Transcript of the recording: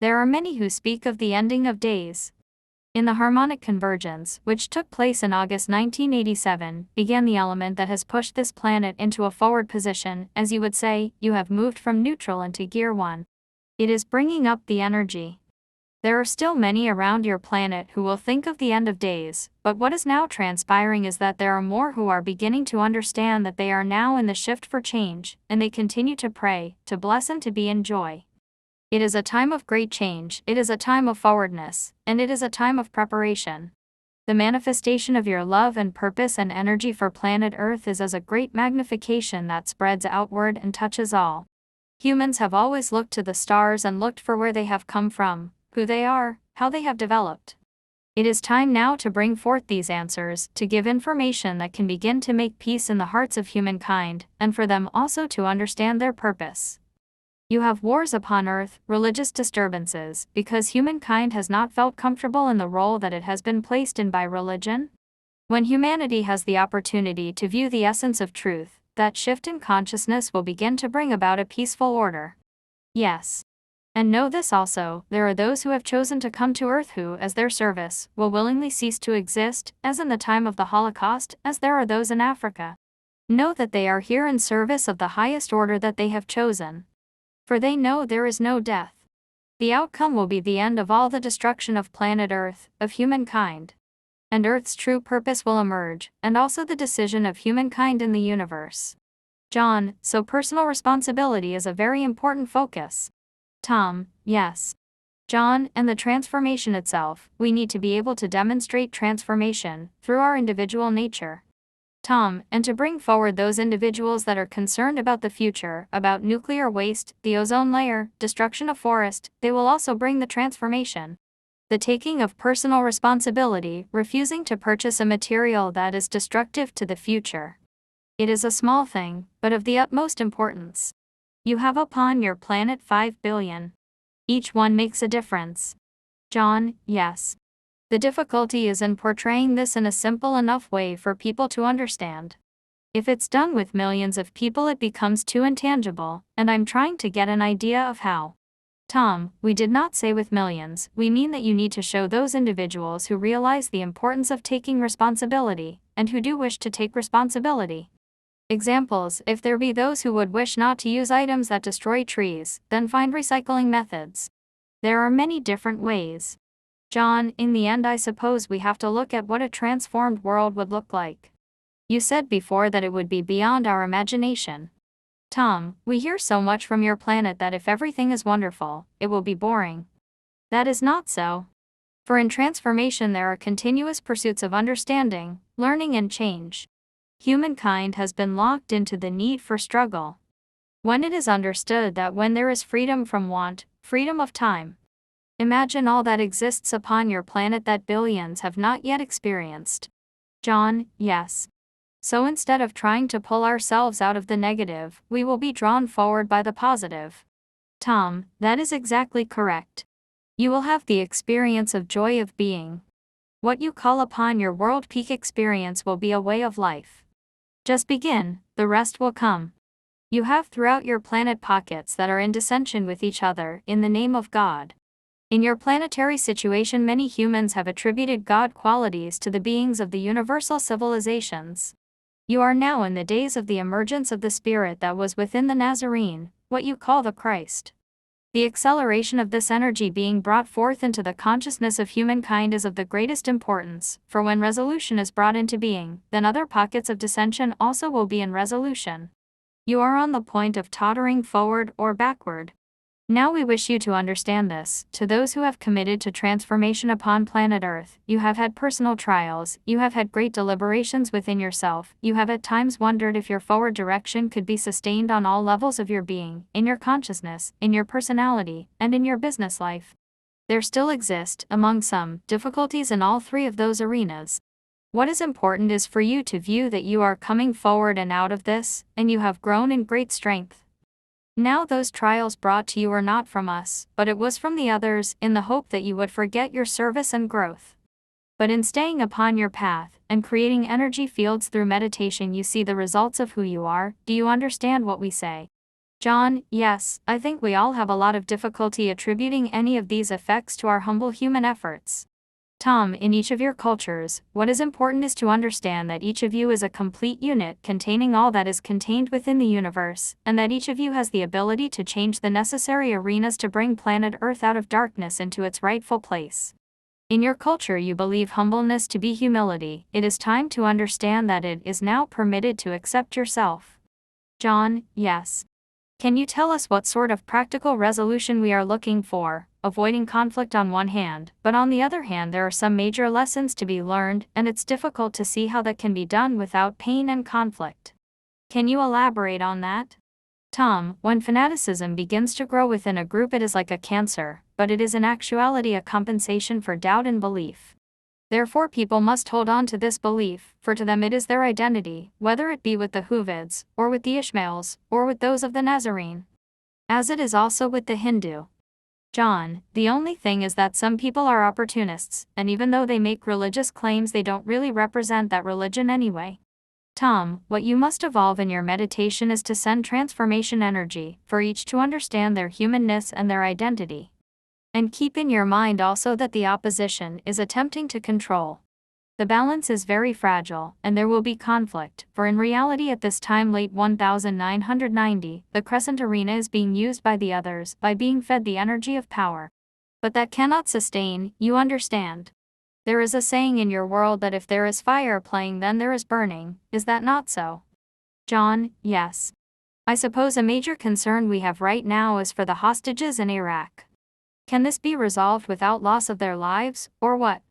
There are many who speak of the ending of days. In the harmonic convergence, which took place in August 1987, began the element that has pushed this planet into a forward position. As you would say, you have moved from neutral into gear 1. It is bringing up the energy. There are still many around your planet who will think of the end of days, but what is now transpiring is that there are more who are beginning to understand that they are now in the shift for change, and they continue to pray, to bless and to be in joy. It is a time of great change, it is a time of forwardness, and it is a time of preparation. The manifestation of your love and purpose and energy for planet Earth is as a great magnification that spreads outward and touches all. Humans have always looked to the stars and looked for where they have come from, who they are, how they have developed. It is time now to bring forth these answers, to give information that can begin to make peace in the hearts of humankind, and for them also to understand their purpose. You have wars upon Earth, religious disturbances, because humankind has not felt comfortable in the role that it has been placed in by religion. When humanity has the opportunity to view the essence of truth, that shift in consciousness will begin to bring about a peaceful order. Yes. And know this also, there are those who have chosen to come to Earth who, as their service, will willingly cease to exist, as in the time of the Holocaust, as there are those in Africa. Know that they are here in service of the highest order that they have chosen. For they know there is no death. The outcome will be the end of all the destruction of planet Earth, of humankind. And Earth's true purpose will emerge, and also the decision of humankind in the universe. John, so personal responsibility is a very important focus. Tom, yes. John, and the transformation itself, we need to be able to demonstrate transformation, through our individual nature. Tom, and to bring forward those individuals that are concerned about the future, about nuclear waste, the ozone layer, destruction of forest, they will also bring the transformation. The taking of personal responsibility, refusing to purchase a material that is destructive to the future. It is a small thing, but of the utmost importance. You have upon your planet 5 billion. Each one makes a difference. John, yes. The difficulty is in portraying this in a simple enough way for people to understand. If it's done with millions of people, it becomes too intangible, and I'm trying to get an idea of how. Tom, we did not say with millions, we mean that you need to show those individuals who realize the importance of taking responsibility, and who do wish to take responsibility. Examples: if there be those who would wish not to use items that destroy trees, then find recycling methods. There are many different ways. John, in the end I suppose we have to look at what a transformed world would look like. You said before that it would be beyond our imagination. Tom, we hear so much from your planet that if everything is wonderful, it will be boring. That is not so. For in transformation there are continuous pursuits of understanding, learning and change. Humankind has been locked into the need for struggle. When it is understood that when there is freedom from want, freedom of time. Imagine all that exists upon your planet that billions have not yet experienced. John, yes. So instead of trying to pull ourselves out of the negative, we will be drawn forward by the positive. Tom, that is exactly correct. You will have the experience of joy of being. What you call upon your world peak experience will be a way of life. Just begin, the rest will come. You have throughout your planet pockets that are in dissension with each other, in the name of God. In your planetary situation, many humans have attributed God qualities to the beings of the universal civilizations. You are now in the days of the emergence of the spirit that was within the Nazarene, what you call the Christ. The acceleration of this energy being brought forth into the consciousness of humankind is of the greatest importance, for when resolution is brought into being, then other pockets of dissension also will be in resolution. You are on the point of tottering forward or backward. Now we wish you to understand this. To those who have committed to transformation upon planet Earth, you have had personal trials, you have had great deliberations within yourself, you have at times wondered if your forward direction could be sustained on all levels of your being, in your consciousness, in your personality, and in your business life. There still exist, among some, difficulties in all three of those arenas. What is important is for you to view that you are coming forward and out of this, and you have grown in great strength. Now those trials brought to you are not from us, but it was from the others, in the hope that you would forget your service and growth. But in staying upon your path, and creating energy fields through meditation, you see the results of who you are. Do you understand what we say? John: Yes, I think we all have a lot of difficulty attributing any of these effects to our humble human efforts. Tom: In each of your cultures, what is important is to understand that each of you is a complete unit containing all that is contained within the universe, and that each of you has the ability to change the necessary arenas to bring planet Earth out of darkness into its rightful place. In your culture, you believe humbleness to be humility. It is time to understand that it is now permitted to accept yourself. John: Yes. Can you tell us what sort of practical resolution we are looking for? Avoiding conflict on one hand, but on the other hand, there are some major lessons to be learned, and it's difficult to see how that can be done without pain and conflict. Can you elaborate on that? Tom: When fanaticism begins to grow within a group, it is like a cancer, but it is in actuality a compensation for doubt and belief. Therefore, people must hold on to this belief, for to them it is their identity, whether it be with the Huvids, or with the Ishmaels, or with those of the Nazarene. As it is also with the Hindu. John: The only thing is that some people are opportunists, and even though they make religious claims, they don't really represent that religion anyway. Tom: What you must evolve in your meditation is to send transformation energy, for each to understand their humanness and their identity. And keep in your mind also that the opposition is attempting to control. The balance is very fragile, and there will be conflict, for in reality at this time late 1990, the Crescent Arena is being used by the others, by being fed the energy of power. But that cannot sustain, you understand. There is a saying in your world that if there is fire playing then there is burning, is that not so? John: Yes. I suppose a major concern we have right now is for the hostages in Iraq. Can this be resolved without loss of their lives, or what?